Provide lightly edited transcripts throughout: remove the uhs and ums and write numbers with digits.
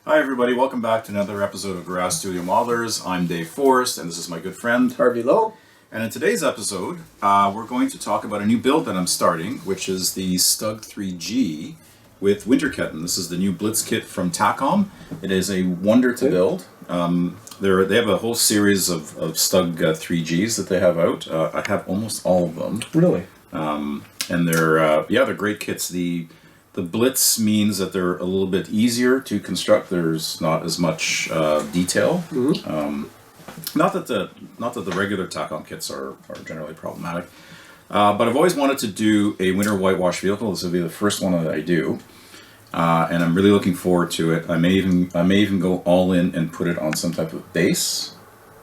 Hi everybody, welcome back to another episode of Garage Studio Modelers. I'm Dave Forrest and this is my good friend Harvey Lowe. And in today's episode, we're going to talk about a new build that I'm starting, which is the Stug 3G with winter kitten. This is the new Blitz kit from Tacom. It is a wonder to build. They have a whole series of Stug 3Gs that they have out. I have almost all of them. Really? And they're great kits. The Blitz means that they're a little bit easier to construct. There's not as much detail. Mm-hmm. Not that the regular Tacom kits are generally problematic, but I've always wanted to do a winter whitewash vehicle. This will be the first one that I do, and I'm really looking forward to it. I may even go all in and put it on some type of base.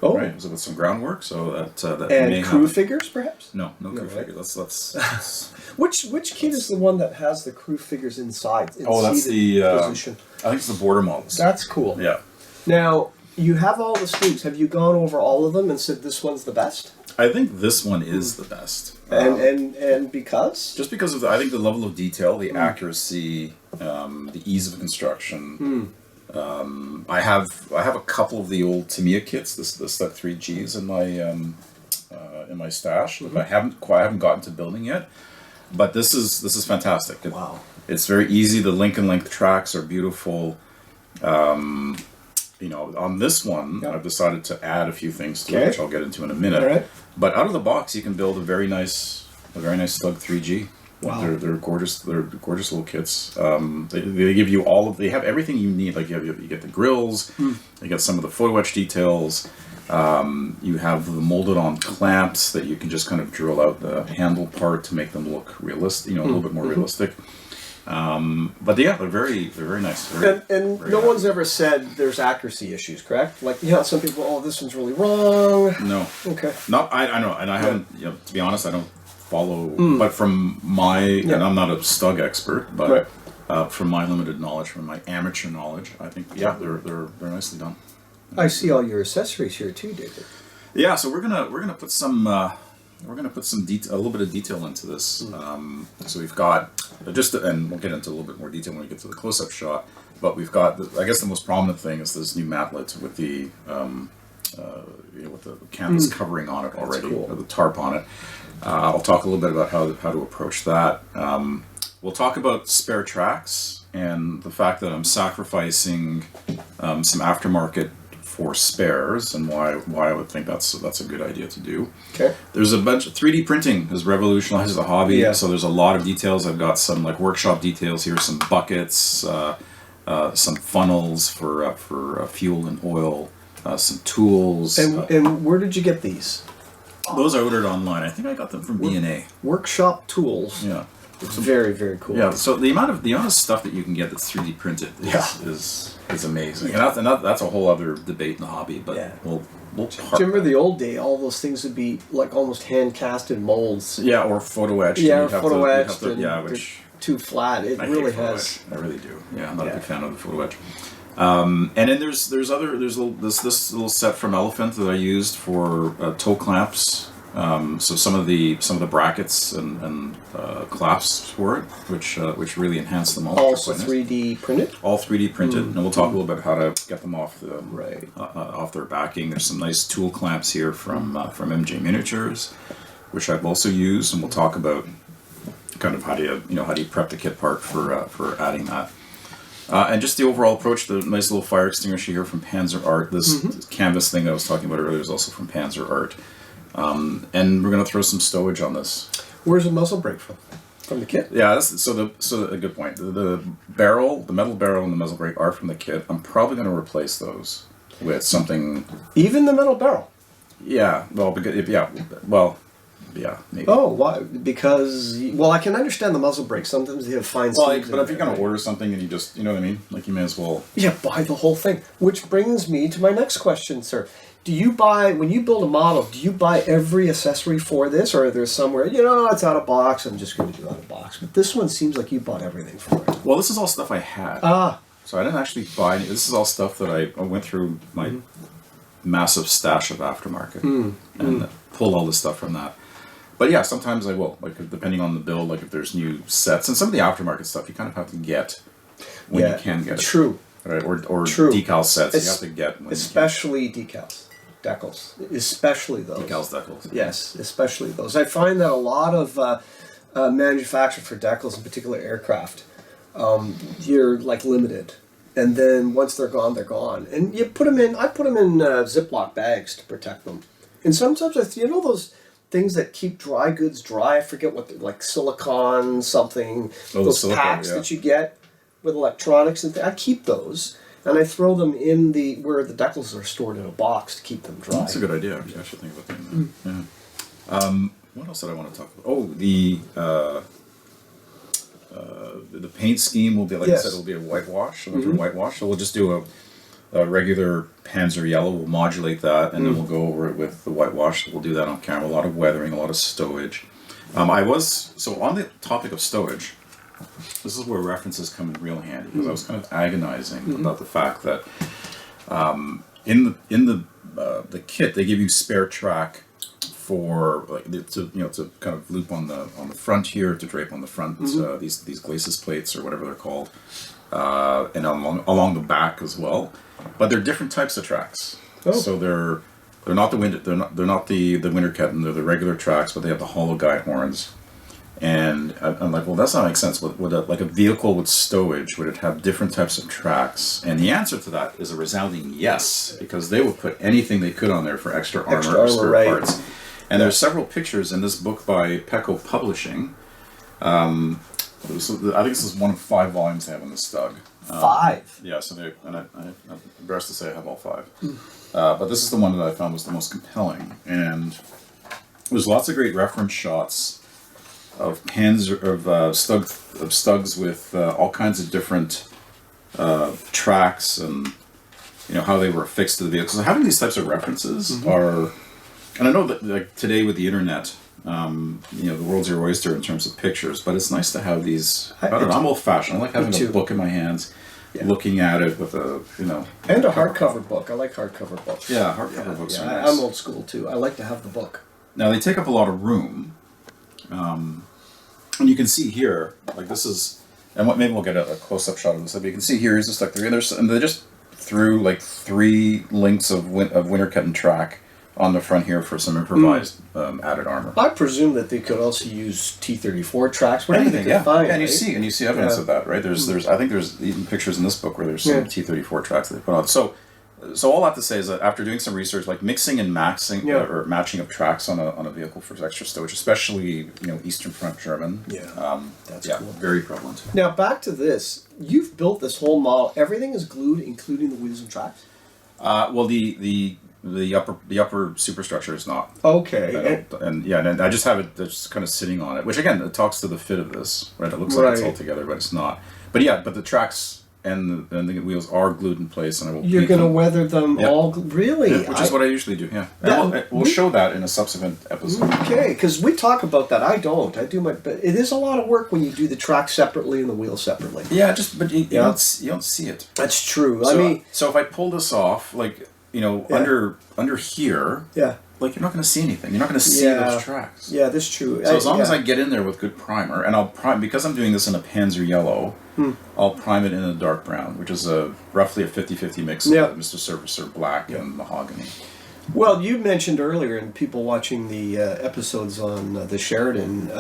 Oh, right, so with some groundwork, so that and may crew happen. figures, perhaps. No crew figure. Let's Which kit is the one that has the crew figures inside? that's the position. I think it's the border models. That's cool. Yeah. Now you have all the Stugs. Have you gone over all of them and said this one's the best? I think this one is the best. And because? Just because of I think the level of detail, the accuracy, the ease of construction. I have a couple of the old Tamiya kits, the Stug 3Gs in my stash. Mm-hmm. I haven't gotten to building yet, but this is fantastic. Wow. It's very easy. The link and length tracks are beautiful. On this one, I've decided to add a few things to it, which I'll get into in a minute. All right. But out of the box, you can build a very nice Stug 3G. Wow. They're gorgeous. They're gorgeous little kits. They give you they have everything you need. Like you get the grills, you get some of the photo etch details. You have the molded on clamps that you can just kind of drill out the handle part to make them look realistic. A little bit more realistic. But yeah, they're very nice. And no one's ever said there's accuracy issues, correct? Like, some people, this one's really wrong. No. Okay. I know, and I haven't. To be honest, I don't follow. But from my, and I'm not a Stug expert, but from my limited knowledge, from my amateur knowledge, I think they're nicely done. I see all your accessories here too, David. Yeah, so we're gonna put some. We're going to put a little bit of detail into this. So we've got, and we'll get into a little bit more detail when we get to the close-up shot, but we've got, I guess the most prominent thing is this new matlet with the canvas covering on it already, cool. or the tarp on it. I'll talk a little bit about how to approach that. We'll talk about spare tracks and the fact that I'm sacrificing some aftermarket for spares, and why I would think that's a good idea to do. Okay. There's a bunch of 3D printing has revolutionized the hobby, so there's a lot of details. I've got some workshop details here, some buckets, some funnels for fuel and oil, some tools. And where did you get these? Those I ordered online. I think I got them from B&A. Workshop tools. Yeah. It's very, very cool. Yeah, so the amount of stuff that you can get that's 3D printed is amazing. And that's a whole other debate in the hobby, but we'll do you remember the old day? All those things would be like almost hand-casted molds. Yeah, or photo etched. Yeah, photo etched. Which too flat. It really has. I really do. Yeah, I'm not a big fan of the photo etch. And then there's this little set from Elephant that I used for toe clamps. So some of the brackets and clasps for it, which really enhance them all. Also 3D printed. All 3D printed, and we'll talk a little bit how to get them off off their backing. There's some nice tool clamps here from MJ Miniatures, which I've also used, and we'll talk about kind of how do you prep the kit part for adding that. And just the overall approach, the nice little fire extinguisher here from Panzer Art. This canvas thing I was talking about earlier is also from Panzer Art. And we're going to throw some stowage on this. Where's the muzzle brake from? From the kit? Yeah, so a good point. The barrel, the metal barrel and the muzzle brake are from the kit. I'm probably going to replace those with something. Even the metal barrel? Yeah, maybe. Oh, why? Because, I can understand the muzzle brake. Sometimes they have fine seams. But if you're going to order something and you just, you know what I mean? Like, you may as well. Yeah, buy the whole thing. Which brings me to my next question, sir. Do you buy, when you build a model, do you buy every accessory for this? Or are there somewhere, it's out of box, I'm just going to do out of box. But this one seems like you bought everything for it. Well, this is all stuff I had. So I didn't actually buy any. This is all stuff that I went through my massive stash of Aftermarket and pulled all this stuff from that. But yeah, sometimes I will, depending on the build, if there's new sets. And some of the Aftermarket stuff you kind of have to get when you can get it. True. right? Or True. decal sets you have to get. When Especially decals. Decals. Especially those. Decals. Yes, especially those. I find that a lot of manufacture for decals, in particular aircraft, you're like limited. And then once they're gone, they're gone. And you put them in, I put them in Ziploc bags to protect them. And sometimes, those things that keep dry goods dry, I forget what they're like, silicon something, those silicone, packs that you get with electronics and I keep those. And I throw them in where the decals are stored in a box to keep them dry. That's a good idea. Actually, I should think about doing that. Yeah. What else did I want to talk about? Oh, the paint scheme will be, like I said, it'll be a whitewash, whitewash. So we'll just do a regular Panzer yellow. We'll modulate that, and then we'll go over it with the whitewash. We'll do that on camera. A lot of weathering, a lot of stowage. On the topic of stowage, this is where references come in real handy, because I was kind of agonizing about the fact that in the kit they give you spare track for to kind of loop on the front here, to drape on the front these glacis plates or whatever they're called, and along the back as well. But they're different types of tracks. Oh. So they're not the winter winter ketton. They're the regular tracks, but they have the hollow guide horns. And I'm like, well, that's not make sense. Would a vehicle with stowage, would it have different types of tracks? And the answer to that is a resounding yes, because they would put anything they could on there for extra armor or spare parts. And there's several pictures in this book by Pecco Publishing. I think this is one of 5 volumes they have in the Stug. 5? Yeah, so I'm embarrassed to say I have all 5. But this is the one that I found was the most compelling. And there's lots of great reference shots of Stugs with all kinds of different tracks, and how they were affixed to the vehicle. So having these types of references are, and I know that like today with the internet, the world's your oyster in terms of pictures, but it's nice to have these. I'm old fashioned. I like having a book in my hands, looking at it with a and a hardcover book. I like hardcover books. Yeah, hardcover books are nice. I'm old school too. I like to have the book. Now they take up a lot of room. And you can see here, like this is, and maybe we'll get a close-up shot of this. But you can see here is just like and they just threw like 3 lengths of winter ketton track on the front here for some improvised added armor. I presume that they could also use T-34 tracks. Whatever they could find, and you see evidence of that, right? I think there's even pictures in this book where there's some T-34 tracks that they put on. So all I have to say is that after doing some research, like mixing and maxing or matching of tracks on a vehicle for extra stowage, especially Eastern Front German, that's cool. Very prevalent. Now back to this, you've built this whole model. Everything is glued, including the wheels and tracks. Well, the upper superstructure is not. Okay. And I just have it just kind of sitting on it, which again it talks to the fit of this, right? It looks like it's all together, but it's not. But the tracks and the wheels are glued in place, and I will. You're going to weather them all, really? Yeah, which is what I usually do. Yeah, and we'll show that in a subsequent episode. Okay, because we talk about that. I don't. I do but it is a lot of work when you do the track separately and the wheel separately. Yeah, but you don't see it. That's true. So if I pull this off, like under here, like you're not going to see anything. You're not going to see those tracks. Yeah, that's true. So as long as I get in there with good primer, and I'll prime, because I'm doing this in a Panzer yellow, I'll prime it in a dark brown, which is roughly a 50-50 mix of Mr. Surfacer black and mahogany. Well, you mentioned earlier, and people watching the episodes on the Sheridan,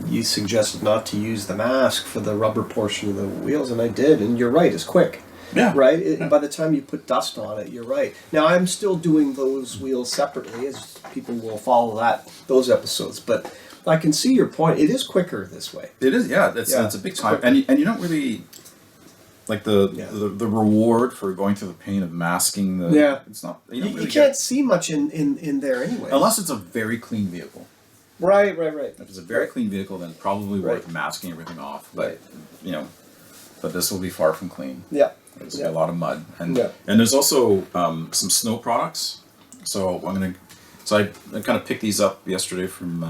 you suggested not to use the mask for the rubber portion of the wheels, and I did, and you're right, it's quick. Yeah. Right? By the time you put dust on it, you're right. Now, I'm still doing those wheels separately, as people will follow those episodes, but I can see your point. It is quicker this way. It is, it's a big time. And you don't really, like the reward for going through the pain of masking the... It's not... You can't see much in there anyway. Unless it's a very clean vehicle. Right. If it's a very clean vehicle, then it's probably worth masking everything off. But, but this will be far from clean. Yeah. There's a lot of mud, and there's also some snow products. So I kind of picked these up yesterday from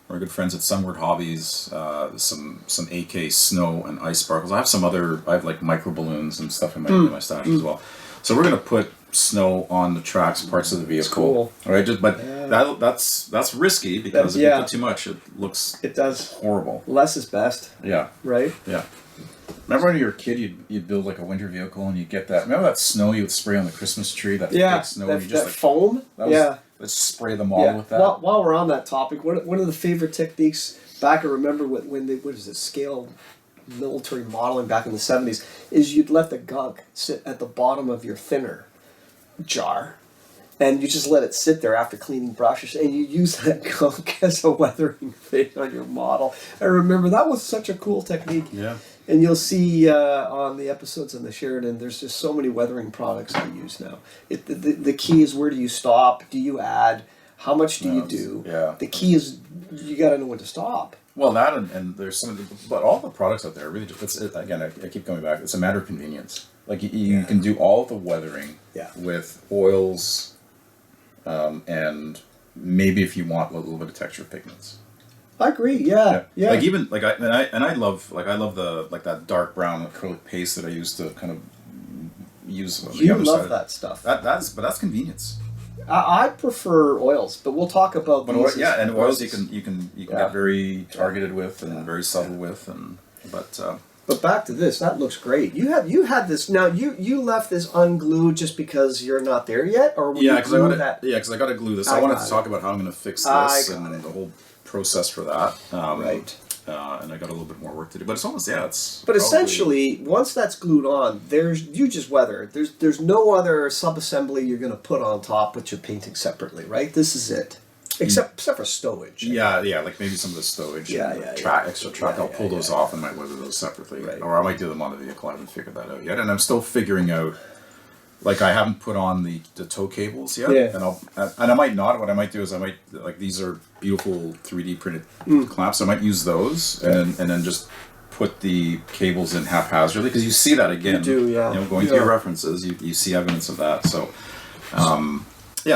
our good friends at Sunward Hobbies. Some AK snow and ice sparkles. I have like micro balloons and stuff in my stash as well. So we're gonna put snow on the tracks, parts of the vehicle. Cool. All right, that's risky, because if you put too much, it does horrible. Less is best. Yeah. Right. Yeah. Remember when you were a kid, you'd build like a winter vehicle and you'd get that. Remember that snow you would spray on the Christmas tree? That fake snow. That, You just that foam. Let's spray them all with that. While we're on that topic, one of the favorite techniques back, I remember when they, what is it, scale military modeling back in the 70s, is you'd let the gunk sit at the bottom of your thinner jar. And you just let it sit there after cleaning brushes, and you use that gunk as a weathering thing on your model. I remember that was such a cool technique. Yeah. And you'll see on the episodes on the Sheridan, there's just so many weathering products I use now. The key is, where do you stop? Do you add? How much do you do? Yeah. The key is, you got to know when to stop. Well, that and there's some, but all the products out there really just, again, I keep coming back. It's a matter of convenience. Like you can do all the weathering with oils. And maybe if you want a little bit of texture pigments. I agree. Yeah. Like even like I love the that dark brown acrylic paste that I used to kind of use. On You the other love side. that stuff. That's convenience. I prefer oils, but we'll talk about these. And oils you can get very targeted with and very subtle with, But back to this, that looks great. You had this. Now you left this unglued just because you're not there yet, or because I got to glue this. I wanted to talk about how I'm going to fix this and the whole process for that. Right. And I got a little bit more work to do, but it's almost it's. But essentially, once that's glued on, you just weather. There's no other sub-assembly you're going to put on top, which you're painting separately, right? This is it. Except for stowage. Yeah, like maybe some of the stowage. Extra track. I'll pull those off and might weather those separately. Right. Or I might do them on the vehicle. I haven't figured that out yet. And I'm still figuring out, like I haven't put on the tow cables yet. Yeah. And I might not. What I might do is these are beautiful 3D printed clamps. I might use those and then just put the cables in haphazardly, because you see that again. You do, yeah. Going through your references, you see evidence of that. So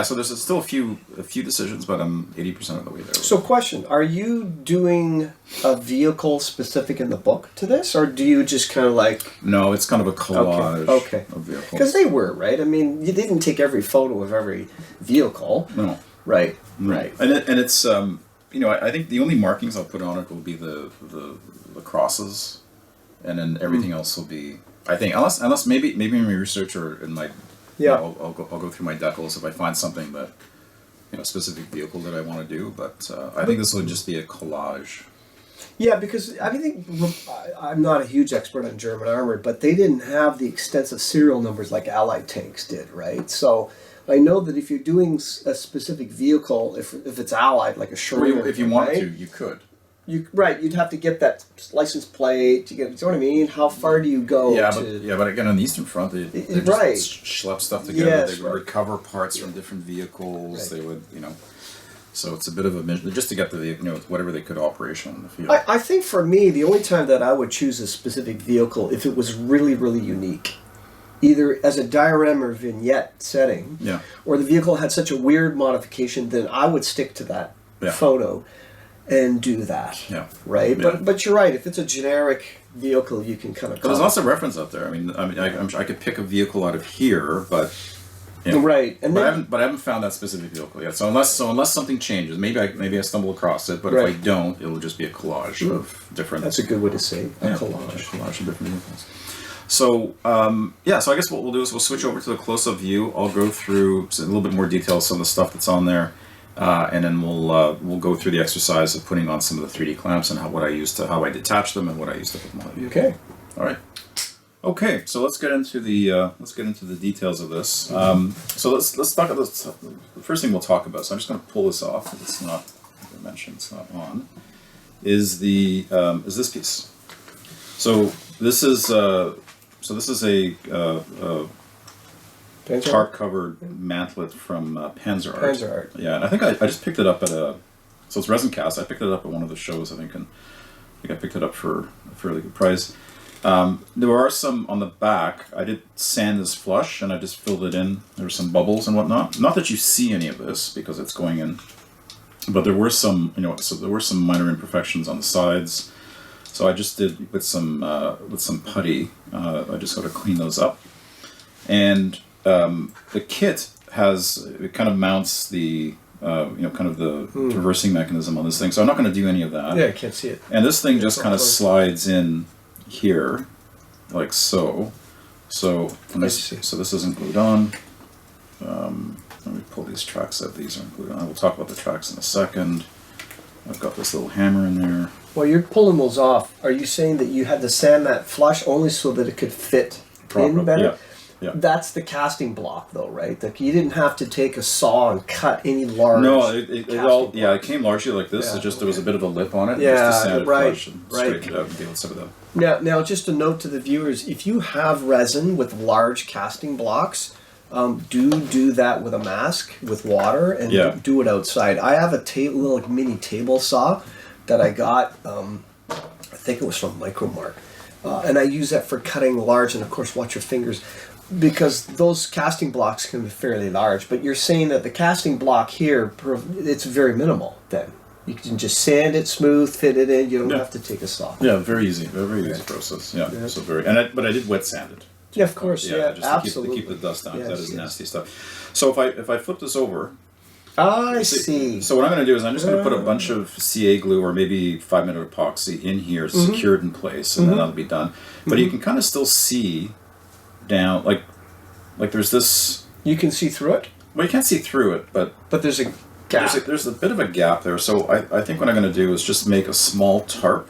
so there's still a few decisions, but I'm 80% of the way there. So question, are you doing a vehicle specific in the book to this, or do you just kind of like... No, it's kind of a collage of vehicles. Because they were, right? I mean, you didn't take every photo of every vehicle. No. Right. And it's, I think the only markings I'll put on it will be the crosses, and then everything else will be, I think, unless maybe in my research or in my... I'll go through my decals if I find something that, specific vehicle that I want to do. But I think this will just be a collage. Yeah, because I think I'm not a huge expert on German armored, but they didn't have the extensive serial numbers like Allied tanks did, right? So I know that if you're doing a specific vehicle, if it's Allied, like a Sherman, if you want to, you could. You'd have to get that license plate. You know what I mean? How far do you go? But again, on the Eastern Front, they just schlep stuff together. Yes, they would recover parts from different vehicles. They would, so it's a bit of a mission just to get the whatever they could operation in the field. I think for me, the only time that I would choose a specific vehicle if it was really, really unique, either as a diorama or vignette setting, or the vehicle had such a weird modification, then I would stick to that photo and do that. Right? Yeah. But you're right. If it's a generic vehicle, you can kind of... There's lots of reference out there. I could pick a vehicle out of here, but... Right. And I haven't found that specific vehicle yet. So unless something changes, maybe I stumble across it, but if I don't, it'll just be a collage of different... That's a good way to say it. A collage of different vehicles. So, so I guess what we'll do is we'll switch over to the close-up view. I'll go through a little bit more detail, some of the stuff that's on there. And then we'll go through the exercise of putting on some of the 3D clamps and how I detach them and what I used to put them on. Okay. All right. Okay. So let's get into the details of this. So let's talk about this. The first thing we'll talk about. So I'm just going to pull this off. It's not, as I mentioned, it's not on. Is this piece? So this is a tarp covered mantlet from Panzer Art. Panzer Art. Yeah, and I think I just picked it up at so it's resin cast. I picked it up at one of the shows, I think, and I think I picked it up for a fairly good price. There are some on the back. I did sand this flush, and I just filled it in. There were some bubbles and whatnot. Not that you see any of this because it's going in, but there were some, there were some minor imperfections on the sides. So I just did with some putty. I just got to clean those up, and the kit it kind of mounts the kind of the reversing mechanism on this thing. So I'm not going to do any of that. Yeah, I can't see it. And this thing just kind of slides in here, like so. So when so this isn't glued on. Let me pull these tracks out. These aren't glued on. We'll talk about the tracks in a second. I've got this little hammer in there. While you're pulling those off, are you saying that you had to sand that flush only so that it could fit in better? Yeah. Yeah. That's the casting block, though, right? Like you didn't have to take a saw and cut any large. No, it all it came largely like this. Yeah, It just there was a bit of a lip on it. Yeah, just to sand it right, flush and right. straighten it out and deal with some of them. Now, just a note to the viewers: if you have resin with large casting blocks, do that with a mask with water and do it outside. I have a little mini table saw that I got. I think it was from Micromark, and I use that for cutting large. And of course, watch your fingers, because those casting blocks can be fairly large. But you're saying that the casting block here, it's very minimal. Then you can just sand it smooth, fit it in. You don't have to take a saw. Yeah, very easy easy process. Yeah, so but I did wet sand it. Yeah, of course. Yeah, just absolutely. to keep the dust down. Yes, That is nasty stuff. So if I flip this over, I see. So what I'm going to do is I'm just going to put a bunch of CA glue or maybe 5-minute epoxy in here, secured in place, and then that'll be done. But you can kind of still see down, like there's this. You can see through it. Well, you can't see through it, but there's a gap. There's a bit of a gap there. So I think what I'm going to do is just make a small tarp.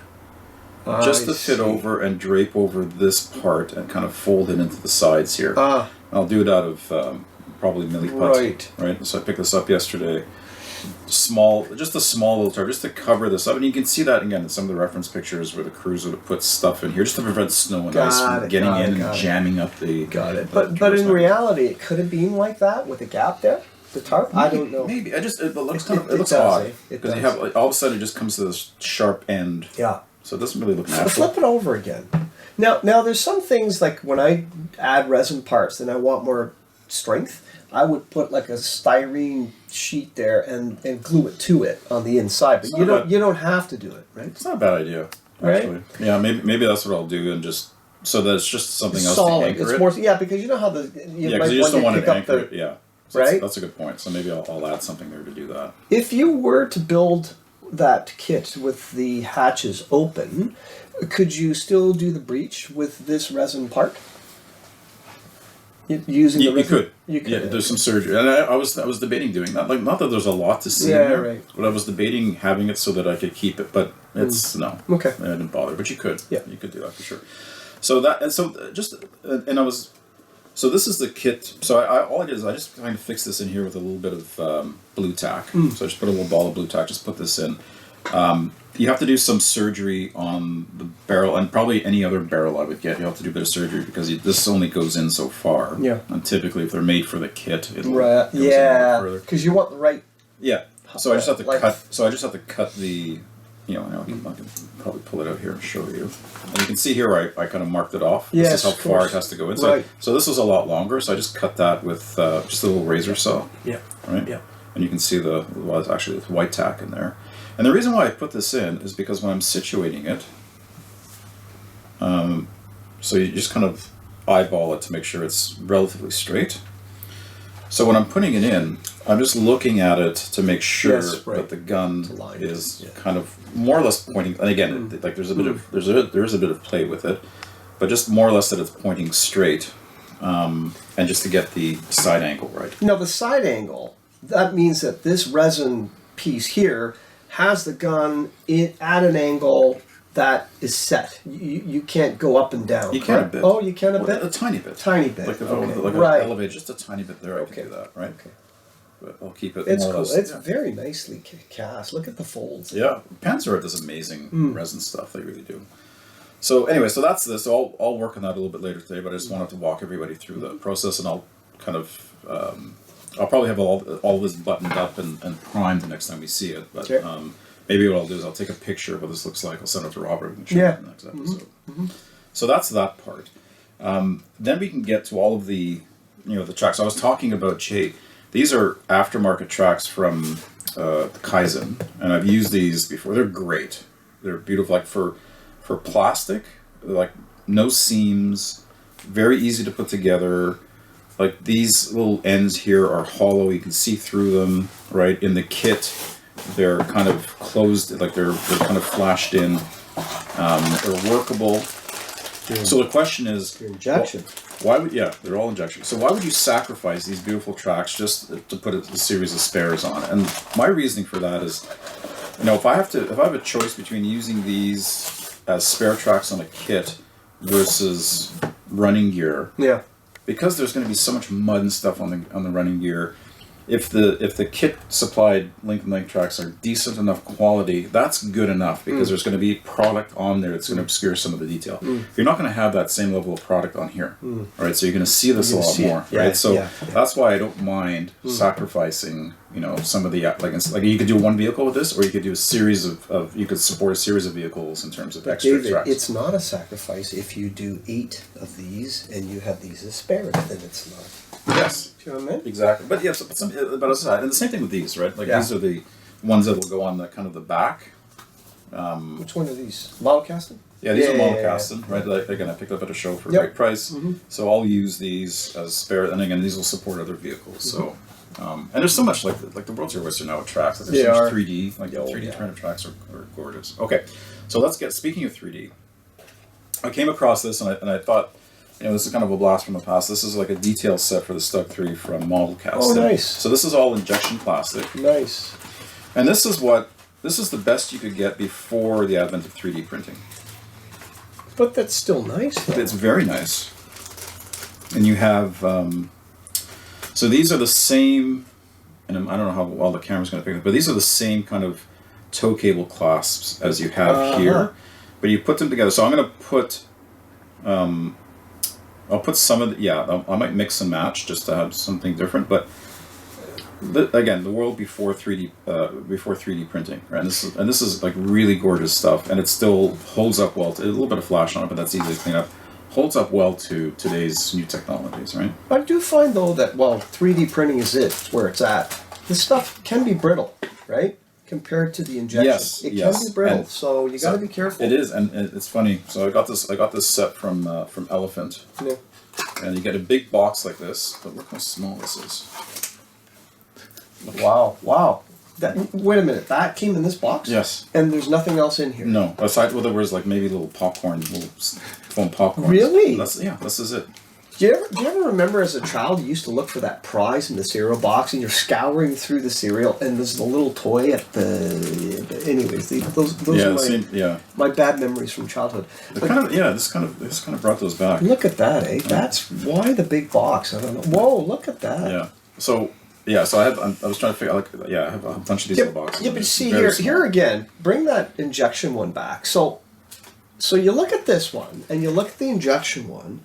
Just to fit over and drape over this part and kind of fold it into the sides here. I'll do it out of probably milliput. Right. So I picked this up yesterday. Just a small little tarp, just to cover this up. And you can see that again in some of the reference pictures where the crews would have put stuff in here just to prevent snow and ice from getting in and jamming up the. Got it. But in reality, it could have been like that with a gap there. The tarp? Maybe, I don't know. Maybe it looks odd because you have all of a sudden it just comes to this sharp end. Yeah. So it doesn't really look natural. Flip it over again. Now there's some things like when I add resin parts and I want more strength, I would put like a styrene sheet there and glue it to it on the inside. But you don't have to do it, right? It's not a bad idea, actually. Right? Yeah, maybe that's what I'll do, and just so that it's just something else to anchor it. More, because you know how you just don't want to anchor it. Yeah, so right. That's a good point. So maybe I'll add something there to do that. If you were to build that kit with the hatches open, could you still do the breech with this resin part? Using the resin? You could. Yeah, there's some surgery, and I was debating doing that. Like, not that there's a lot to see in there, right. But I was debating having it so that I could keep it. But it's no, okay. I didn't bother. But you could, yeah, you could do that for sure. So So this is the kit. So all I did is I just kind of fixed this in here with a little bit of blue tack. So I just put a little ball of blue tack, just put this in. You have to do some surgery on the barrel, and probably any other barrel I would get, you have to do a bit of surgery because this only goes in so far. Yeah. And typically if they're made for the kit, it'll go further. Because you want the right... Yeah. So I just have to cut. So I just have to cut the... I can probably pull it out here and show you. And you can see here I kind of marked it off. Yes, this is how far it has to go in. So this was a lot longer, so I just cut that with just a little razor saw. Yeah. Right? Yeah. And you can see it's actually with white tack in there. And the reason why I put this in is because when I'm situating it, so you just kind of eyeball it to make sure it's relatively straight. So when I'm putting it in, I'm just looking at it to make sure that the gun is kind of more or less pointing. And again, like there is a bit of play with it, but just more or less that it's pointing straight, and just to get the side angle right. Now the side angle, that means that this resin piece here has the gun at an angle that is set. You can't go up and down. You can a bit. Oh, you can a bit? A tiny bit. Tiny bit. Like right. Elevate just a tiny bit there. I can do that, right? Okay. But I'll keep it. It's more cool. or less, it's very nicely cast. Look at the folds. Yeah, Panzer does amazing resin stuff. They really do. So anyway, so that's this. So I'll work on that a little bit later today. But I just wanted to walk everybody through the process, and I'll kind of I'll probably have all this buttoned up and primed the next time we see it. But maybe what I'll do is I'll take a picture of what this looks like. I'll send it to Robert and show him in the next episode. So that's that part. Then we can get to all of the the tracks. I was talking about Jay. These are aftermarket tracks from the Kaizen, and I've used these before. They're great. They're beautiful. Like for plastic, like no seams, very easy to put together. Like these little ends here are hollow. You can see through them. Right in the kit, they're kind of closed. Like they're kind of flashed in. They're workable. So the question is, injection. Why would they're all injection. So why would you sacrifice these beautiful tracks just to put a series of spares on? And my reasoning for that is, if I have a choice between using these as spare tracks on a kit versus running gear, because there's going to be so much mud and stuff on the running gear. If the kit supplied link tracks are decent enough quality, that's good enough because there's going to be product on there that's going to obscure some of the some of the detail. You're not going to have that same level of product on here, right? So you're going to see this a lot more, right? So that's why I don't mind sacrificing, some of the like you could do one vehicle with this, or you could do a series of you could support a series of vehicles in terms of extra David, tracks. it's not a sacrifice if you do 8 of these and you have these as spares. Then it's not. Yes. Do you know what I mean? Exactly. But yes, but aside, and the same thing with these, right? Like these are the ones that will go on the kind of the back. Which one are these? Model casting? Yeah, these are model casting, right? Like, again, I picked up at a show for a great price. So I'll use these as spare, and again, these will support other vehicles. So, and there's so much like the World Series are now with tracks. Like there's so much 3D, like 3D turn tracks are gorgeous. Okay, so speaking of 3D, I came across this and I thought, this is kind of a blast from the past. This is like a detail set for the Stug 3 from Model Casting. Oh, nice. So this is all injection plastic. Nice. And this is the best you could get before the advent of 3D printing. But that's still nice, though. It's very nice. And you have, so these are the same, and I don't know how well the camera's going to pick it up, but these are the same kind of tow cable clasps as you have here. But you put them together. So I'm going to put... I'll put some of I might mix and match just to have something different, but again, the world before 3D printing, right? And this is like really gorgeous stuff, and it still holds up well. A little bit of flash on it, but that's easy to clean up. Holds up well to today's new technologies, right? I do find though that 3D printing is it's where it's at. This stuff can be brittle, right? Compared to the injection, it can be brittle, so you got to be careful. It is, and it's funny. So I got this set from Elephant, and you get a big box like this. But look how small this is. Wow! Wait a minute, that came in this box? Yes. And there's nothing else in here? No, aside there was like maybe little foam popcorn. Really? This is it. Do you ever remember as a child you used to look for that prize in the cereal box and you're scouring through the cereal and there's the little toy at the... Anyways, those are my bad memories from childhood. This kind of brought those back. Look at that, eh? That's why the big box. I don't know. Whoa, look at that. Yeah. So I was trying to figure out, I have a bunch of these little boxes. Yeah, but see, here again, bring that injection one back. So you look at this one and you look at the injection one,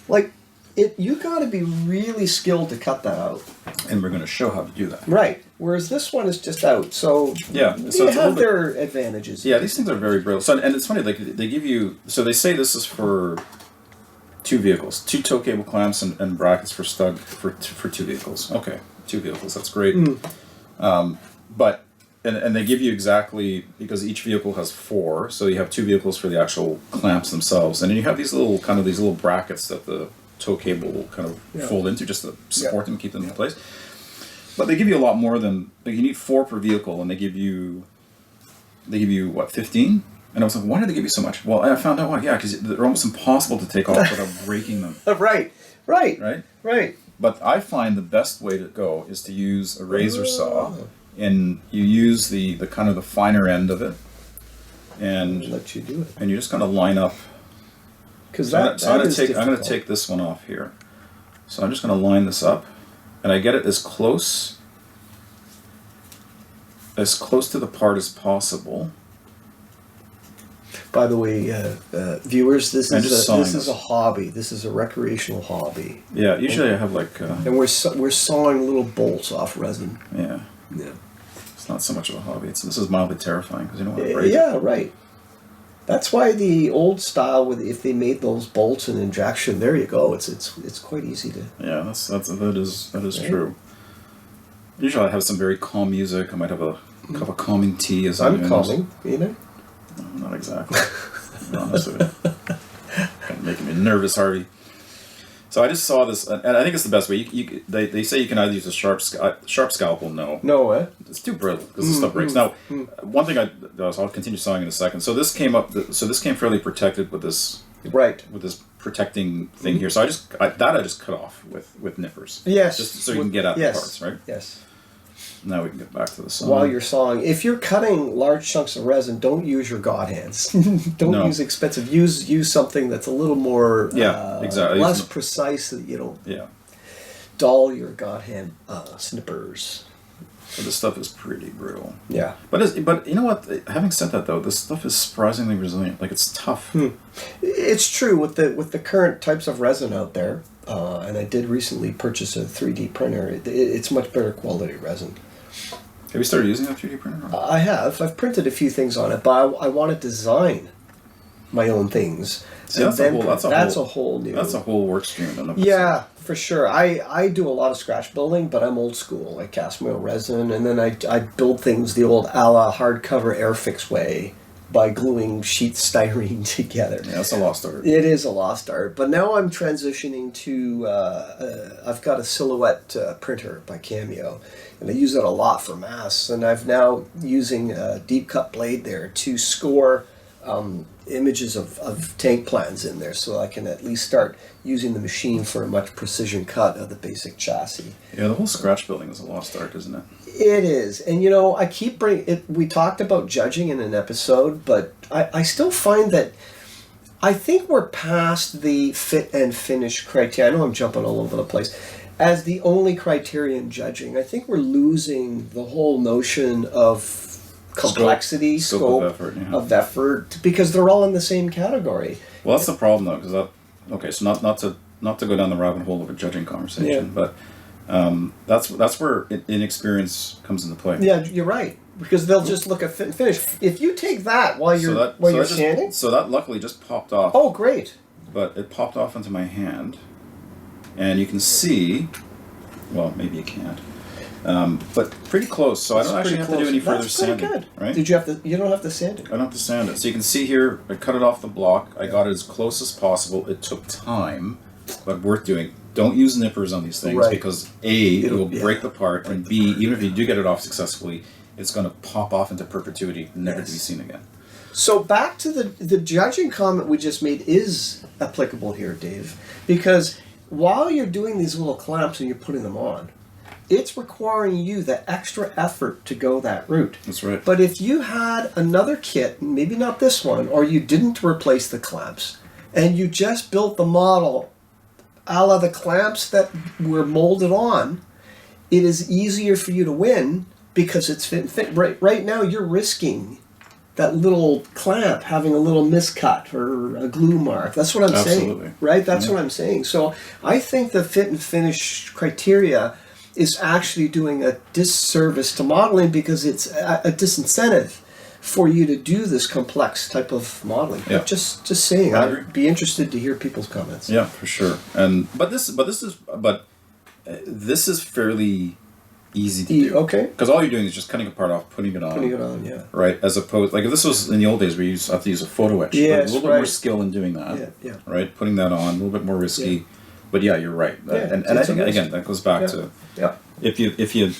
like, you got to be really skilled to cut that out. And we're going to show how to do that. Right. Whereas this one is just out. So they have their advantages. Yeah, these things are very brittle. So, and it's funny, like they give you, so they say this is for 2 vehicles, 2 tow cable clamps and brackets for Stug for 2 vehicles. Okay, 2 vehicles, that's great. But and they give you exactly, because each vehicle has 4, so you have 2 vehicles for the actual clamps themselves, and then you have these little brackets that the tow cable will kind of fold into just to support them, keep them in place. But they give you a lot more than, like, you need 4 per vehicle, and they give you what, 15? And I was like, why did they give you so much? Well, I found out why. Yeah, because they're almost impossible to take off without breaking them. Right. But I find the best way to go is to use a razor saw, and you use the kind of the finer end of it, and let you do it. And you just kind of line up. Because I'm going to take this one off here. So I'm just going to line this up, and I get it as close to the part as possible. By the way, viewers, this is a hobby. This is a recreational hobby. Yeah, usually I have like... and we're sawing little bolts off resin. Yeah. It's not so much of a hobby. This is mildly terrifying because you don't want to break it. Yeah, right. That's why the old style, if they made those bolts and injection, there you go. It's quite easy to... Yeah, that is true. Usually I have some very calm music. I might have a cup of calming tea. As I'm calming, you know? No, not exactly. To be honest with you. Kind of making me nervous, Harvey. So I just saw this, and I think it's the best way. They say you can either use a sharp scalpel. No, it's too brittle because the stuff breaks. Now, one thing I'll continue sawing in a second. So this came fairly protected with this Right. with this protecting thing here. So I just cut off with nippers. Yes. Just so you can get at the parts, right? Yes. Now we can get back to the sawing. While you're sawing, if you're cutting large chunks of resin, don't use your god hands. Don't use expensive. Use something that's a little more exactly. less precise, so that you don't dull your god hand snippers. So this stuff is pretty brittle. Yeah. But you know what? Having said that though, this stuff is surprisingly resilient. Like it's tough. It's true with the current types of resin out there, and I did recently purchase a 3D printer. It's much better quality resin. Have you started using a 3D printer? I have. I've printed a few things on it, but I want to design my own things. See, that's a whole work stream. Yeah, for sure. I do a lot of scratch building, but I'm old school. I cast my own resin, and then I build things the old a la hardcover Airfix way by gluing sheets styrene together. Yeah, that's a lost art. It is a lost art. But now I'm transitioning to, I've got a silhouette printer by Cameo, and I use it a lot for masks. And I've now using a deep cut blade there to score images of tank plans in there, so I can at least start using the machine for a much precision cut of the basic chassis. Yeah, the whole scratch building is a lost art, isn't it? It is. And you know, I keep bringing it. We talked about judging in an episode, but I still find that I think we're past the fit and finish criteria. I know I'm jumping all over the place. As the only criterion judging, I think we're losing the whole notion of complexity, scope of effort, because they're all in the same category. Well, that's the problem though, because not to go down the rabbit hole of a judging conversation, but that's where inexperience comes into play. Yeah, you're right, because they'll just look at fit and finish. If you take that while you're sanding, so that luckily just popped off. Oh, great! But it popped off into my hand, and you can see. Well, maybe you can't. But pretty close, so I don't actually have to do any further sanding. Good. Right? Did you have to? You don't have to sand it. I don't have to sand it. So you can see here, I cut it off the block. I got it as close as possible. It took time, but worth doing. Don't use nippers on these things because A, it will break the part, and B, even if you do get it off successfully, it's going to pop off into perpetuity, never to be seen again. So back to the judging comment we just made is applicable here, Dave, because while you're doing these little clamps and you're putting them on, it's requiring you the extra effort to go that route. That's right. But if you had another kit, maybe not this one, or you didn't replace the clamps, and you just built the model a la the clamps that were molded on, it is easier for you to win because it's fit and fit. Right now, you're risking that little clamp having a little miscut or a glue mark. That's what I'm saying. Right? That's what I'm saying. So I think the fit and finish criteria is actually doing a disservice to modeling because it's a disincentive for you to do this complex type of modeling. Yeah. Just saying. I'd be interested to hear people's comments. Yeah, for sure. But this is fairly easy to do. Okay. Because all you're doing is just cutting a part off, putting it on. Putting it on, yeah. Right. As opposed, like if this was in the old days, where you have to use a photo etch. Yes, a little bit more skill in doing that. Yeah. Right. Putting that on, a little bit more risky. Yeah. But yeah, you're right. And I think again that goes back to if you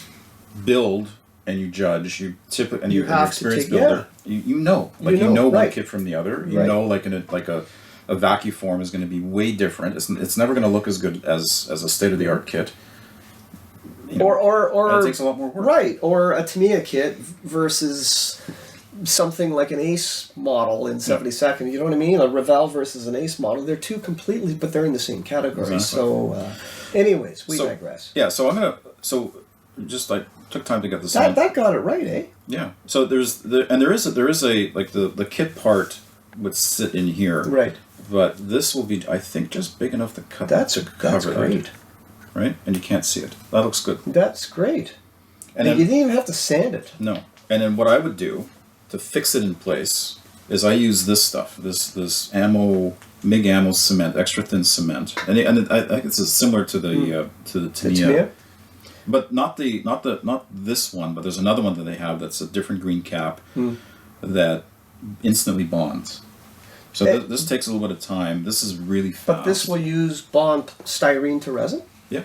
build and you judge, you typically and you're an experienced builder, you know one kit from the other. You know like a vacuum form is going to be way different. It's never going to look as good as a state of the art kit. You know, or it takes a lot more work. Right. Or a Tamiya kit versus something like an Ace model in 72nd, you know what I mean? A Revell versus an Ace model. They're two completely, but they're in the same category. Exactly. So, anyways, we digress. Yeah, so I took time to get this on. That got it right, eh? Yeah. So there is a like the kit part would sit in here. Right. But this will be, I think, just big enough to cover that's great. That. Right? And you can't see it. That looks good. That's great. And you didn't even have to sand it. No. And then what I would do to fix it in place is I use this stuff, this MIG ammo cement, extra thin cement, and I think this is similar to the Tamiya, but not this one, but there's another one that they have that's a different green cap that instantly bonds. So this takes a little bit of time. This is really fast. But this will use bond styrene to resin? Yeah.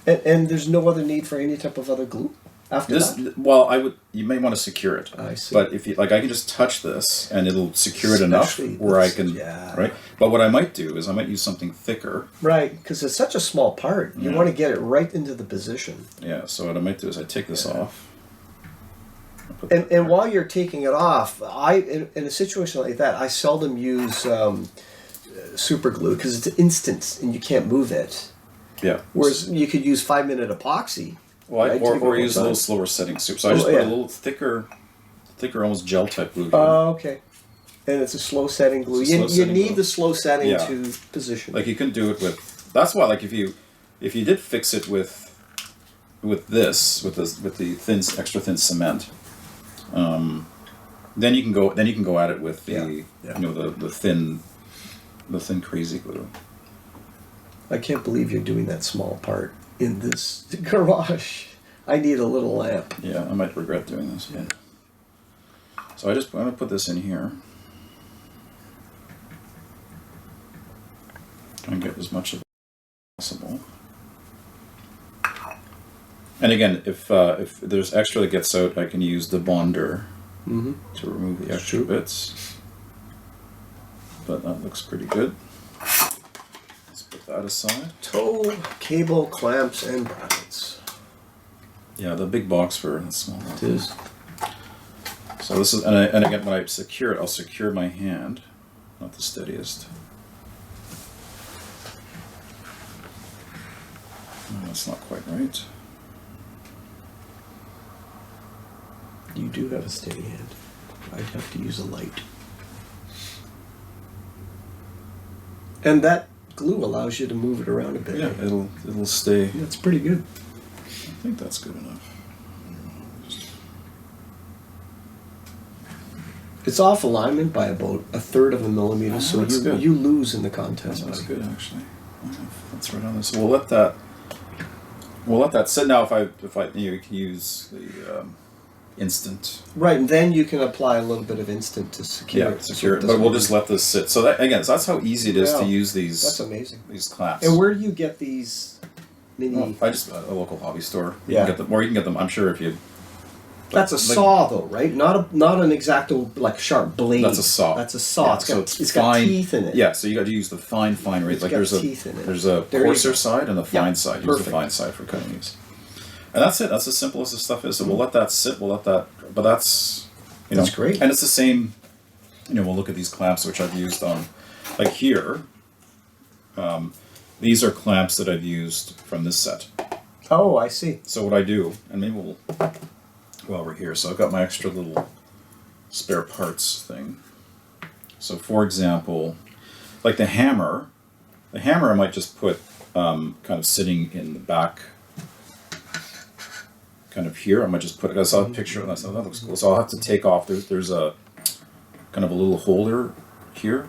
And there's no other need for any type of other glue? After that? Well, you may want to secure it. I see. But if you like, I can just touch this and it'll secure it enough where I can. Yeah. Right. But what I might do is I might use something thicker. Right, because it's such a small part. You want to get it right into the position. Yeah. So what I might do is I take this off. And while you're taking it off, in a situation like that, I seldom use super glue because it's instant and you can't move it. Yeah. Whereas you could use 5-minute epoxy. Well, right, or use a little slower setting soup. So I just put a little thicker, almost gel type glue. Oh, okay. And it's a slow setting glue. You need glue. the slow setting to position. Like you can do it with. That's why, like if you did fix it with the thin, extra thin cement, then you can go at it with the the thin crazy glue. I can't believe you're doing that small part in this garage. I need a little lamp. Yeah, I might regret doing this. Yeah. So I'm gonna put this in here. Try and get as much of it as possible. And again, if there's extra that gets out, I can use the bonder to remove the extra bits. But that looks pretty good. Let's put that aside. Tow, cable, clamps, and brackets. Yeah, the big box for the small one. It is. So this is, and again, when I secure it, I'll secure my hand. Not the steadiest. Oh, that's not quite right. You do have a steady hand. I'd have to use a light. And that glue allows you to move it around a bit. Yeah, it'll stay. That's pretty good. I think that's good enough. It's off alignment by about 1/3 of a millimeter, so good. you lose in the contest. That's good, actually. That's right on this. So we'll let that sit. Now, if I you can use the instant. Right, and then you can apply a little bit of instant to secure it. Secure it. But we'll just let this sit. So that again, so that's how easy it is to use these. That's amazing. These clamps. And where do you get these mini? I just a local hobby store. You Yeah. can get them, or you can get them. I'm sure if you. That's a saw, though, right? Not an exacto like sharp blade. That's a saw. That's a saw. Yeah, it's got teeth in it. Yeah, so you got to use the fine rate. It's like got there's teeth in it. There's a There you coarser go. side and the fine side. Use the Perfect. fine side for cutting these. And that's it. That's as simple as this stuff is. So we'll let that sit. We'll let that. But that's. That's great. And it's the same. We'll look at these clamps which I've used on, like here. These are clamps that I've used from this set. Oh, I see. So what I do, and maybe we'll. While we're here, so I've got my extra little spare parts thing. So for example, like the hammer I might just put kind of sitting in the back, kind of here. I might just put it. I saw a picture of that. So that looks cool. So I'll have to take off. There's a kind of a little holder here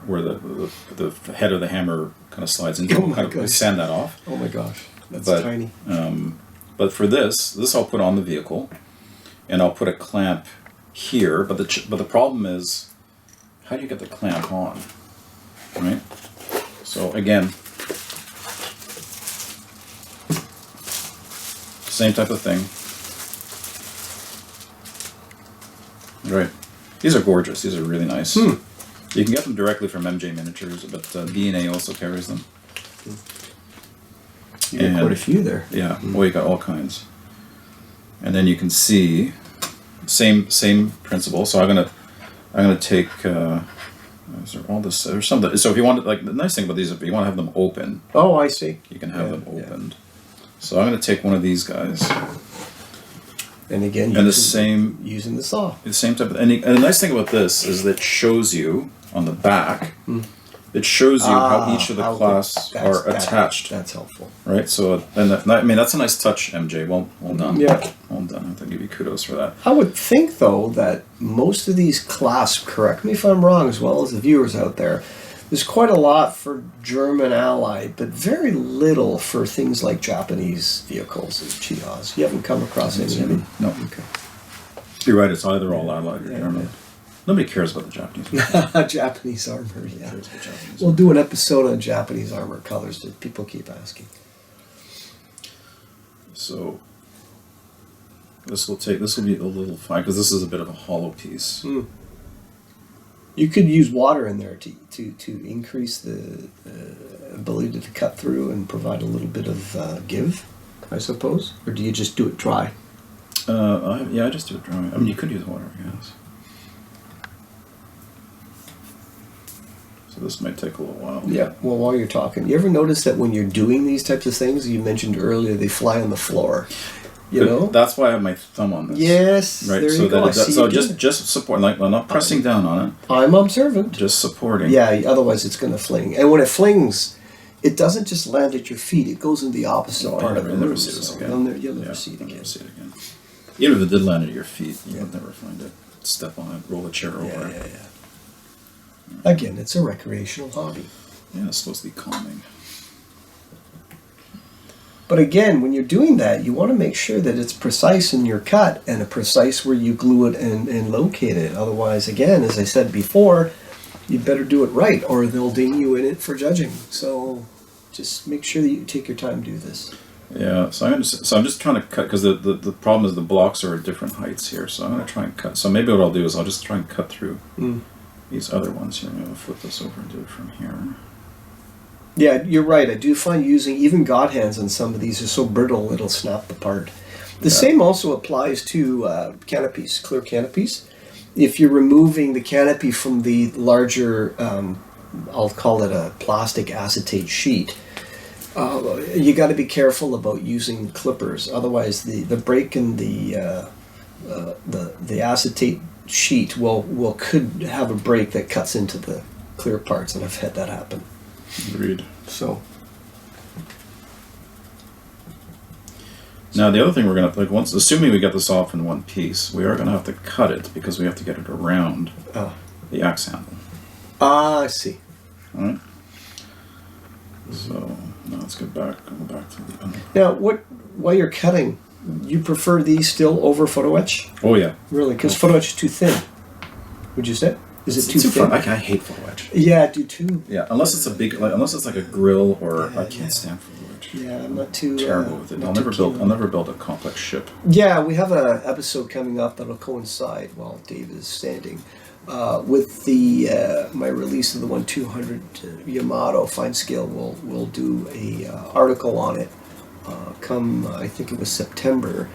where the head of the hammer kind of slides into. Oh my kind of gosh. sand that off. Oh my gosh, that's But, tiny. But for this I'll put on the vehicle. And I'll put a clamp here, but the problem is, how do you get the clamp on, right? So again, same type of thing. Right. These are gorgeous. These are really nice. You can get them directly from MJ Miniatures, but B&A also carries them. You got quite a few there. Yeah. Well, you got all kinds. And then you can see, same principle. So I'm gonna take. Is there all this? There's something. So if you want, like the nice thing about these, if you want to have them open, Oh, I see. you can have them opened. So I'm gonna take one of these guys, And again, and using the saw. the same type of. And the nice thing about this is that it shows you on the back. It shows you how each of the clasps are attached. That's helpful. Right. So I mean that's a nice touch, MJ. Well done. Yeah. Well done. I have to give you kudos for that. I would think, though, that most of these clasps, correct me if I'm wrong, as well as the viewers out there, there's quite a lot for German Allied, but very little for things like Japanese vehicles and Chihas. You haven't come across any of them? No. Okay. You're right. It's either all Allied or Yeah, German. Nobody cares about the Japanese. Japanese armor, yeah. Cares about Japanese. We'll do an episode on Japanese armor colors that people keep asking. So This will be a little fine because this is a bit of a hollow piece. You could use water in there to increase the ability to cut through and provide a little bit of give, I suppose. Or do you just do it dry? I just do it dry. I mean, you could use water, I guess. So this might take a little while. Yeah. Well, while you're talking, you ever notice that when you're doing these types of things, you mentioned earlier, they fly on the floor. You know? That's why I have my thumb on this. Yes. Right. There So you go. so just support. Like I'm not pressing down on it. I'm observant. Just supporting. Yeah. Otherwise, it's going to fling. And when it flings, it doesn't just land at your feet. It goes in the opposite part of the room. You'll never see this again. You'll never see it again. Never see it again. Even if it did land at your feet, you would never find it. Step on it. Roll a chair over it. Yeah. Again, it's a recreational hobby. Yeah, it's supposed to be calming. But again, when you're doing that, you want to make sure that it's precise in your cut and precise where you glue it and locate it. Otherwise, again, as I said before, you better do it right or they'll ding you in it for judging. So just make sure that you take your time to do this. Yeah, so I'm just trying to cut because the problem is the blocks are at different heights here. So I'm going to try and cut. So maybe what I'll do is I'll just try and cut through these other ones here. I'm going to flip this over and do it from here. Yeah, you're right. I do find using even God hands on some of these is so brittle it'll snap apart. The same also applies to canopies, clear canopies. If you're removing the canopy from the larger, I'll call it a plastic acetate sheet, you got to be careful about using clippers. Otherwise, the break in the acetate sheet could have a break that cuts into the clear parts, and I've had that happen. Agreed. So now the other thing we're gonna assuming we get this off in one piece, we are gonna have to cut it because we have to get it around the axe handle. I see. All right. So now let's go back to the other. Now, while you're cutting, you prefer these still over photo etch? Oh yeah. Really? Because photo etch is too thin. Would you say? Is it too thin? I hate photo etch. Yeah, I do too. Yeah, unless it's unless it's like a grill or I can't stand photo etch. Yeah, I'm not too terrible with it. I'll never build a complex ship. Yeah, we have an episode coming up that'll coincide while Dave is standing with the my release of the 1/200 Yamato fine scale. We'll do a article on it. Come, I think it was September.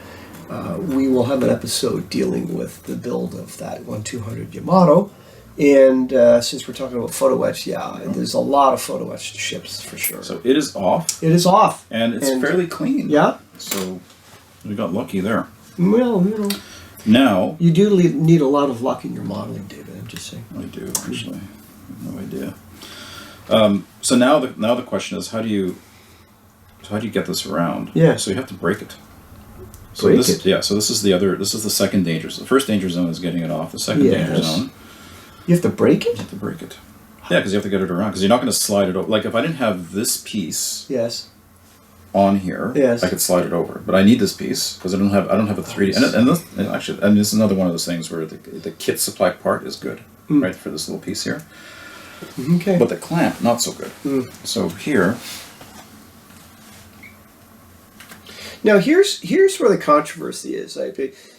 We will have an episode dealing with the build of that 1/200 Yamato. And since we're talking about photo etch, there's a lot of photo etched ships for sure. So it is off. It is off. And it's fairly clean. Yeah. So we got lucky there. Well, Now... You do need a lot of luck in your modeling, David, I'm just saying. I do, actually. I have no idea. So now the question is, how do you get this around? Yeah. So you have to break it. So this is the second danger zone. The first danger zone is getting it off. The second danger zone... You have to break it? You have to break it. Yeah, because you have to get it around. Because you're not going to slide it over. Like, if I didn't have this piece on here, I could slide it over. But I need this piece because I don't have a 3D. And this is another one of those things where the kit supply part is good, right, for this little piece here. Okay. But the clamp, not so good. So here... Now here's where the controversy is.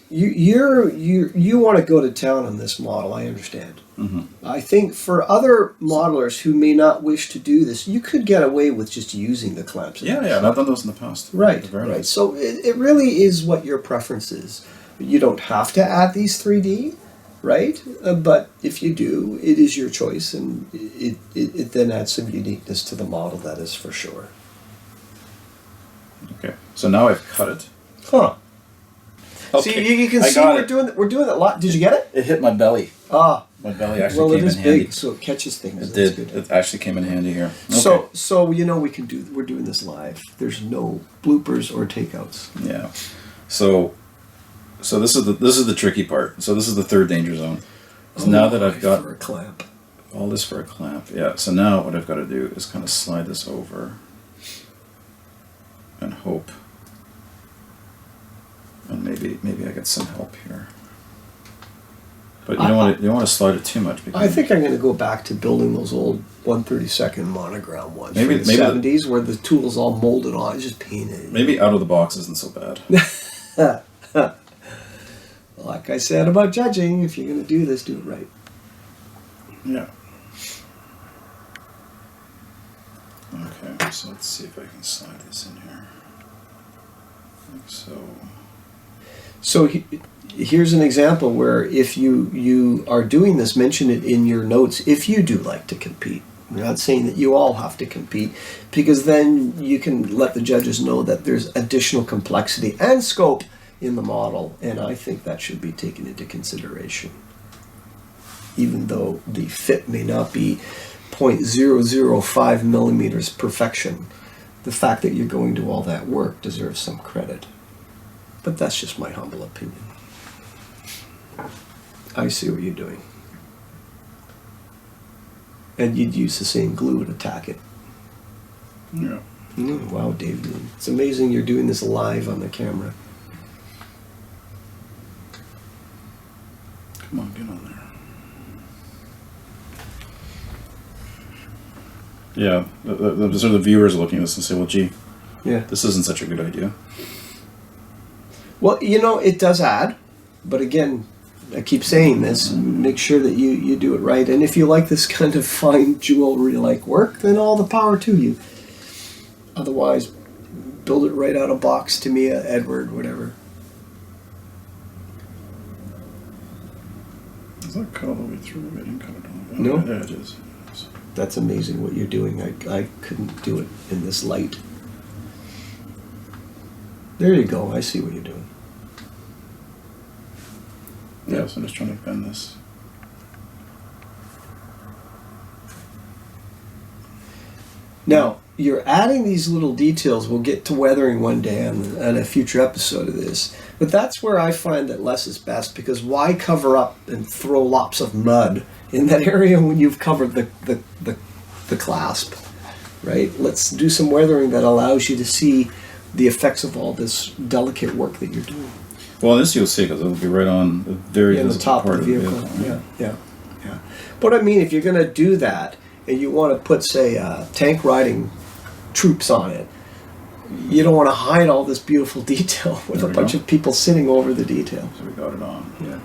You want to go to town on this model. I understand. Mm-hmm. I think for other modelers who may not wish to do this, you could get away with just using the clamps. Yeah, I've done those in the past. Right. Nice. So it really is what your preference is. You don't have to add these 3D, right? But if you do, it is your choice, and it then adds some uniqueness to the model. That is for sure. Okay, so now I've cut it. Huh. Okay. See, you can see we're doing it a lot. Did you get it? It hit my belly. Ah. My belly actually came in handy. Big, so it catches things. It did. It actually came in handy here. Okay. So we're doing this live. There's no bloopers or takeouts. Yeah. So this is the tricky part. So this is the third danger zone. So now that I've got for a clamp. All this for a clamp. Yeah. So now what I've got to do is kind of slide this over and hope. And maybe I get some help here. But you don't want to slide it too much. Because I think I'm going to go back to building those old 1/32 monogram ones maybe from the 70s where the tool's all molded on. It's just painted. Maybe out of the box isn't so bad. like I said about judging, if you're going to do this, do it right. Yeah. Okay, so let's see if I can slide this in here. Like so. So here's an example where if you are doing this, mention it in your notes if you do like to compete. I'm not saying that you all have to compete, because then you can let the judges know that there's additional complexity and scope in the model, and I think that should be taken into consideration. Even though the fit may not be 0.005 millimeters perfection, the fact that you're going to all that work deserves some credit. But that's just my humble opinion. I see what you're doing. And you'd use the same glue to attack it. Yeah. Wow, David. It's amazing you're doing this live on the camera. Come on, get on there. Yeah, the viewers are looking at this and say, well, gee, Yeah. this isn't such a good idea. Well, it does add, but again, I keep saying this, make sure that you do it right. And if you like this kind of fine jewelry-like work, then all the power to you. Otherwise, build it right out of box, Tamiya, Edward, whatever. Is that cut all the way through? I didn't cut it all. No. Okay, there it is. That's amazing what you're doing. I couldn't do it in this light. There you go. I see what you're doing. Yeah, so I'm just trying to bend this. Now, you're adding these little details. We'll get to weathering one day on a future episode of this. But that's where I find that less is best, because why cover up and throw lots of mud in that area when you've covered the clasp, right? Let's do some weathering that allows you to see the effects of all this delicate work that you're doing. Well, this you'll see, because it'll be right on the very On the visible top part of the vehicle. Yeah. But I mean, if you're going to do that and you want to put, say, tank riding troops on it, you don't want to hide all this beautiful detail with There a we bunch go. of people sitting over the detail. So we got it on. Yeah.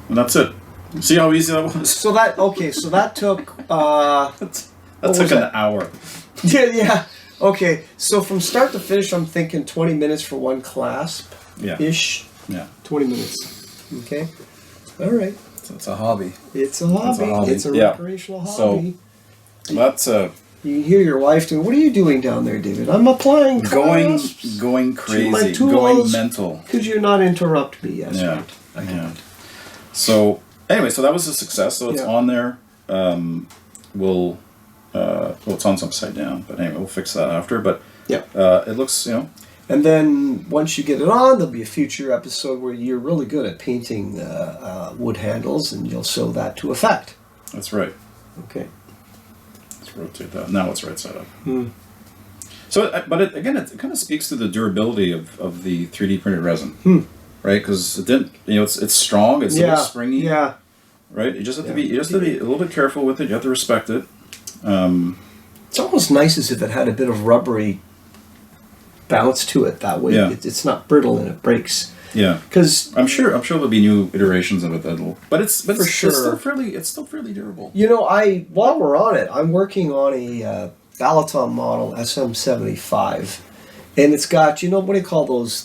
And that's it. See how easy that was? So that took That What took was an that? hour. yeah. Okay, so from start to finish, I'm thinking 20 minutes for one clasp. Yeah. Ish. Yeah. 20 minutes. Okay. All right. So it's a hobby. It's a hobby. It's a Yeah. recreational So- hobby. That's You hear your wife doing, what are you doing down there, David? I'm applying going clasps. going my crazy, tools. going mental. Could you not interrupt me? Yes, Yeah. right. I Yeah. can't. So anyway, so that was a success. So it's Yeah. on there. Well, it's on upside down, but anyway, we'll fix that after. But Yeah. it looks, And then once you get it on, there'll be a future episode where you're really good at painting wood handles, and you'll show that to effect. that's right. Okay. Let's rotate that. Now it's right side up. Hmm. So, it kind of speaks to the durability of the 3D printed resin, right? Because it didn't, it's strong. It's a little springy, Yeah. right? You just have to be a little bit careful with it. You have to respect it. It's almost nice as if it had a bit of rubbery bounce to it. That way, Yeah. it's not brittle and it breaks. Yeah, Because I'm sure there'll be new iterations of it that'll, but it's sure. it's still fairly durable. while we're on it, I'm working on a Balaton model SM75, and it's got what do you call those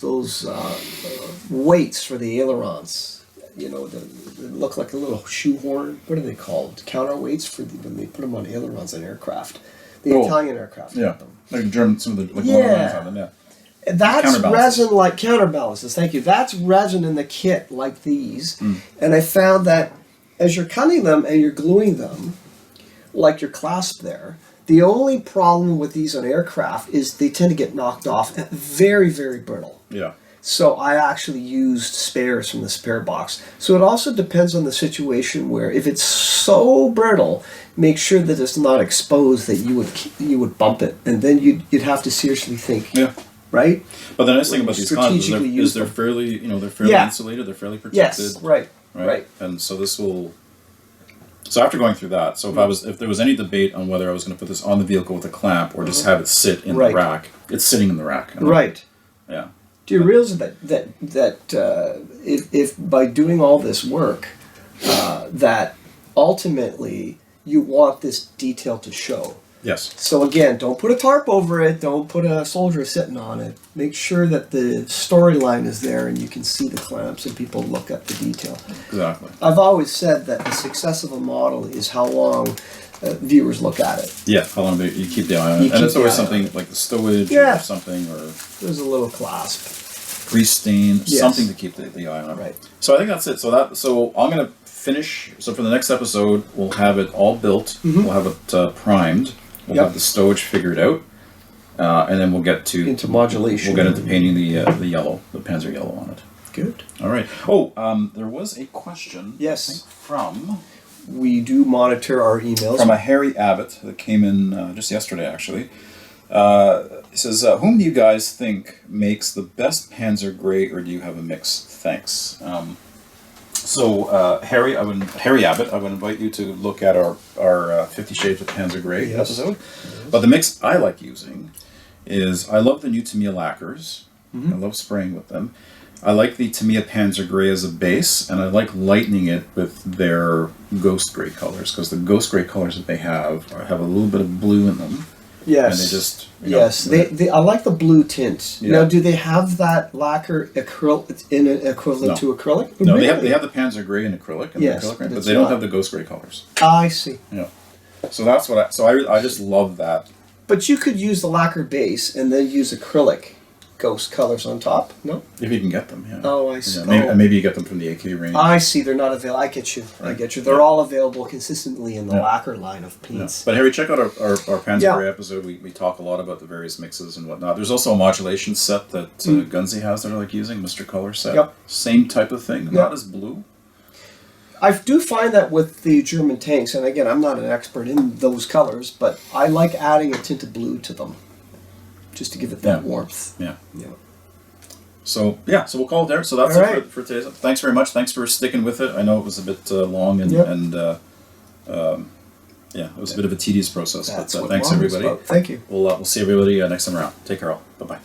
weights for the ailerons? They look like a little shoehorn. What are they called? Counterweights when they put them on ailerons on aircraft. The Italian aircraft. Yeah, have them. like German, some of the Yeah. monographs on them. Yeah, That's Counterbalances. resin like counterbalances. Thank you. That's resin in the kit like these. And I found that as you're cutting them and you're gluing them, like your clasp there, the only problem with these on aircraft is they tend to get knocked off. Very, very brittle. yeah. So I actually used spares from the spare box. So it also depends on the situation where if it's so brittle, make sure that it's not exposed, that you would bump it, and then you'd have to seriously think. Yeah. Right? But the nice thing about these cons Strategically is use they're them. fairly, they're fairly Yeah. insulated. They're fairly protected. Yes. Right. And so this will. So after going through that, so if there was any debate on whether I was going to put this on the vehicle with a clamp or just have it sit in Right. the rack, it's sitting in the rack. Right. Yeah. Do you realize that if by doing all this work, that ultimately you want this detail to show? Yes. So again, don't put a tarp over it. Don't put a soldier sitting on it. Make sure that the storyline is there and you can see the clamps and people look at the detail. Exactly. I've always said that the success of a model is how long viewers look at it. Yeah, how long you keep the eye on it. And it's always something like the stowage or something, or there's a little clasp, grease stain, something to keep the eye on it. Right. So I think that's it. So I'm gonna finish. So for the next episode, we'll have it all built. We'll have it primed. We'll have the stowage figured out, and then we'll get into modulation. We'll get into painting the yellow, the Panzer yellow on it. Good. All right. Oh, there was a question. Yes. I think from. We do monitor our emails. From a Harry Abbott that came in just yesterday, actually. He says, whom do you guys think makes the best Panzer Grey, or do you have a mix? Thanks. Harry Abbott, I would invite you to look at our 50 Shades of Panzer Grey episode. But the mix I like using is, I love the new Tamiya lacquers. I love spraying with them. I like the Tamiya Panzer Grey as a base, and I like lightening it with their Ghost Grey colors, because the Ghost Grey colors that they have a little bit of blue in them. Yes. And they just... They I like the blue tint. Yeah. Now, do they have that lacquer equivalent to acrylic? No, really? they have the Panzer Grey in acrylic, but they don't have the Ghost Grey colors. I see. Yeah. So that's what I just love that. But you could use the lacquer base and then use acrylic Ghost colors on top, no? If you can get them, yeah. Oh, I see. Yeah, maybe you get them from the AK range. I see, they're not available. I get you. Right. I get you. They're all available consistently in the lacquer line of paints. Yeah. But Harry, check out our Panzer Grey episode. We talk a lot about the various mixes and whatnot. There's also a modulation set that Gunsy has that I like using, Mr. Color set. Yep. Same type of thing, not as blue. I do find that with the German tanks, and again, I'm not an expert in those colors, but I like adding a tint of blue to them, just to give it that warmth. Yeah. So we'll call it there. So that's it for today. Thanks very much. Thanks for sticking with it. I know it was a bit long and it was a bit of a tedious process. But thanks everybody. Thank you. We'll see everybody next time around. Take care all. Bye bye.